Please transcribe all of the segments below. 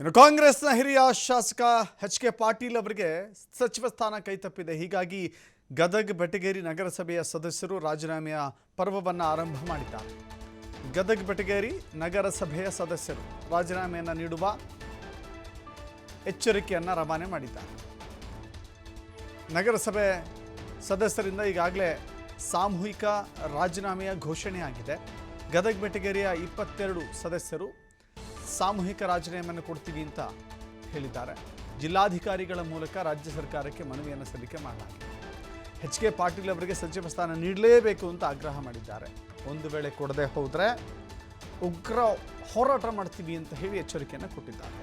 ಇನ್ನು ಕಾಂಗ್ರೆಸ್ನ ಹಿರಿಯ ಶಾಸಕ ಎಚ್.ಕೆ. ಪಾಟೀಲ್ ಅವರಿಗೆ ಸಚಿವ ಸ್ಥಾನ ಕೈತಪ್ಪಿದೆ. ಹೀಗಾಗಿ ಗದಗ ಬೆಟಗೇರಿ ನಗರಸಭೆಯ ಸದಸ್ಯರು ರಾಜೀನಾಮೆಯ ಪರ್ವವನ್ನು ಆರಂಭ ಮಾಡಿದ್ದಾರೆ. ಗದಗ ಬೆಟಗೇರಿ ನಗರಸಭೆಯ ಸದಸ್ಯರು ರಾಜೀನಾಮೆಯನ್ನು ನೀಡುವ ಎಚ್ಚರಿಕೆಯನ್ನು ರವಾನೆ ಮಾಡಿದ್ದಾರೆ. ನಗರಸಭೆ ಸದಸ್ಯರಿಂದ ಈಗಾಗಲೇ ಸಾಮೂಹಿಕ ರಾಜೀನಾಮೆಯ ಘೋಷಣೆಯಾಗಿದೆ. ಗದಗ ಬೆಟಗೇರಿಯ 22 ಸದಸ್ಯರು ಸಾಮೂಹಿಕ ರಾಜೀನಾಮೆಯನ್ನು ಕೊಡ್ತೀವಿ ಅಂತ ಹೇಳಿದ್ದಾರೆ. ಜಿಲ್ಲಾಧಿಕಾರಿಗಳ ಮೂಲಕ ರಾಜ್ಯ ಸರ್ಕಾರಕ್ಕೆ ಮನವಿಯನ್ನು ಸಲ್ಲಿಕೆ ಮಾಡಲಾಗಿದೆ. ಎಚ್.ಕೆ. ಪಾಟೀಲ್ ಅವರಿಗೆ ಸಚಿವ ಸ್ಥಾನ ನೀಡಲೇಬೇಕು ಅಂತ ಆಗ್ರಹ ಮಾಡಿದ್ದಾರೆ. ಒಂದು ವೇಳೆ ಕೊಡದೆ ಹೋದರೆ ಉಗ್ರ ಹೋರಾಟ ಮಾಡ್ತೀವಿ ಅಂತ ಹೇಳಿ ಎಚ್ಚರಿಕೆಯನ್ನು ಕೊಟ್ಟಿದ್ದಾರೆ.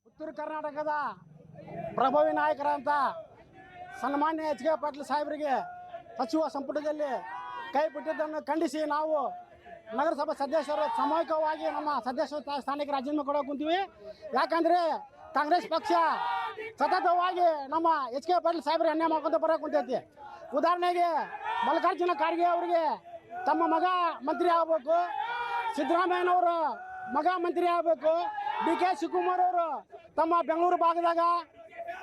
ಉತ್ತರ ಕರ್ನಾಟಕದ ಪ್ರಭಾವಿ ನಾಯಕರಂತ ಸನ್ಮಾನ್ಯ ಎಚ್.ಕೆ. ಪಾಟೀಲ್ ಸಾಹೇಬರಿಗೆ ಸಚಿವ ಸಂಪುಟದಲ್ಲಿ ಕೈ ಬಿಟ್ಟಿದ್ದನ್ನು ಖಂಡಿಸಿ ನಾವು ನಗರಸಭಾ ಸದಸ್ಯರು ಸಾಮೂಹಿಕವಾಗಿ ನಮ್ಮ ಸದಸ್ಯ ಸ್ಥಾನಕ್ಕೆ ರಾಜೀನಾಮೆ ಕೊಡೋಕೆ ಕುಂತೀವಿ. ಯಾಕಂದರೆ ಕಾಂಗ್ರೆಸ್ ಪಕ್ಷ ಸತತವಾಗಿ ನಮ್ಮ ಎಚ್.ಕೆ. ಪಾಟೀಲ್ ಸಾಹೇಬ್ರಿಗೆ ಅನ್ಯಾಯ ಮಾಡ್ಕೊಂತ ಬರೋಕೆ ಕುಂತೈತಿ. ಉದಾಹರಣೆಗೆ ಮಲ್ಲಿಕಾರ್ಜುನ ಖರ್ಗೆ ಅವರಿಗೆ ತಮ್ಮ ಮಗ ಮಂತ್ರಿ ಆಗಬೇಕು, ಸಿದ್ದರಾಮಯ್ಯನವರು ಮಗ ಮಂತ್ರಿ ಆಗಬೇಕು, ಡಿ.ಕೆ. ಶಿವಕುಮಾರ್ ಅವರು ತಮ್ಮ ಬೆಂಗಳೂರು ಭಾಗದಾಗ,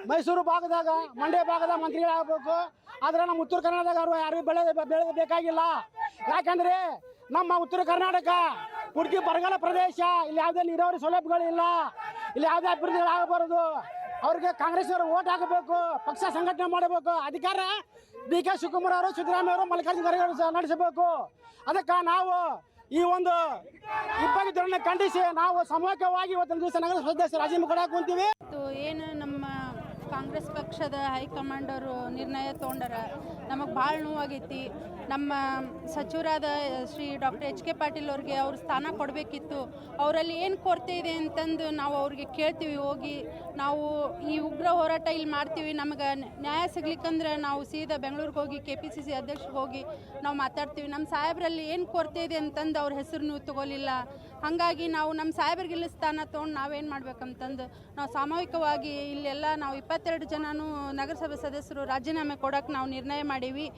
ಮೈಸೂರು ಭಾಗದಾಗ, ಮಂಡ್ಯ ಭಾಗದ ಮಂತ್ರಿಗಳಾಗಬೇಕು. ಆದರೆ ನಮ್ಮ ಉತ್ತರ ಕರ್ನಾಟಕದಾಗ ಅವರು ಯಾರಿಗೂ ಬೆಳೆಯಬೇಕಾಗಿಲ್ಲ. ಯಾಕಂದರೆ ನಮ್ಮ ಉತ್ತರ ಕರ್ನಾಟಕ ಪೂರ್ತಿ ಬರಗಾಲ ಪ್ರದೇಶ. ಇಲ್ಲಿ ಯಾವುದೇ ನೀರಾವರಿ ಸೌಲಭ್ಯಗಳಿಲ್ಲ, ಇಲ್ಲಿ ಯಾವುದೇ ಅಭಿವೃದ್ಧಿಗಳಾಗಬಾರದು. ಅವ್ರಿಗೆ ಕಾಂಗ್ರೆಸ್ನವರು ಓಟ್ ಹಾಕಬೇಕು, ಪಕ್ಷ ಸಂಘಟನೆ ಮಾಡಬೇಕು. ಅಧಿಕಾರ ಡಿ.ಕೆ. ಶಿವಕುಮಾರ್ ಅವರು, ಸಿದ್ದರಾಮಯ್ಯ ಅವರು, ಮಲ್ಲಿಕಾರ್ಜುನ ಖರ್ಗೆ ಅವರು ನಡೆಸಬೇಕು. ಅದಕ್ಕೆ ನಾವು ಈ ಒಂದು ಇಬ್ಬರಿದ್ದರನ್ನ ಖಂಡಿಸಿ ನಾವು ಸಾಮೂಹಿಕವಾಗಿ ಇವತ್ತಿನ ದಿವಸ ನಗರ ಸದಸ್ಯರು ರಾಜೀನಾಮೆ ಕೊಡಕ್ಕೆ ಕುಂತೀವಿ. ಏನು ನಮ್ಮ ಕಾಂಗ್ರೆಸ್ ಪಕ್ಷದ ಹೈಕಮಾಂಡ್ ಅವರು ನಿರ್ಣಯ ತೊಗೊಂಡಾರ, ನಮಗೆ ಭಾಳ ನೋವಾಗೈತಿ. ನಮ್ಮ ಸಚಿವರಾದ ಶ್ರೀ ಡಾಕ್ಟರ್ ಎಚ್.ಕೆ. ಪಾಟೀಲ್ ಅವ್ರಿಗೆ ಅವ್ರ ಸ್ಥಾನ ಕೊಡಬೇಕಿತ್ತು. ಅವರಲ್ಲಿ ಏನು ಕೊರತೆ ಇದೆ ಅಂತಂದು ನಾವು ಅವ್ರಿಗೆ ಕೇಳ್ತೀವಿ. ಹೋಗಿ ನಾವು ಈ ಉಗ್ರ ಹೋರಾಟ ಇಲ್ಲಿ ಮಾಡ್ತೀವಿ, ನಮಗೆ ನ್ಯಾಯ ಸಿಗ್ಲಿಕ್ಕಂದ್ರೆ ನಾವು ಸೀದಾ ಬೆಂಗಳೂರಿಗೆ ಹೋಗಿ KPCC ಅಧ್ಯಕ್ಷರಿಗೆ ಹೋಗಿ ನಾವು ಮಾತಾಡ್ತೀವಿ. ನಮ್ಮ ಸಾಹೇಬರಲ್ಲಿ ಏನು ಕೊರತೆ ಇದೆ ಅಂತಂದು ಅವ್ರ ಹೆಸರು ನೀವು ತಗೋಲಿಲ್ಲ. ಹಾಗಾಗಿ ನಾವು ನಮ್ಮ ಸಾಹೇಬರಿಗೆ ಇಲ್ಲಿ ಸ್ಥಾನ ತೊಗೊಂಡು ನಾವೇನು ಮಾಡ್ಬೇಕಂತಂದು ನಾವು ಸಾಮೂಹಿಕವಾಗಿ ಇಲ್ಲೆಲ್ಲ ನಾವು 22 ಜನನೂ ನಗರಸಭೆ ಸದಸ್ಯರು ರಾಜೀನಾಮೆ ಕೊಡೋಕೆ ನಾವು ನಿರ್ಣಯ ಮಾಡೀವಿ.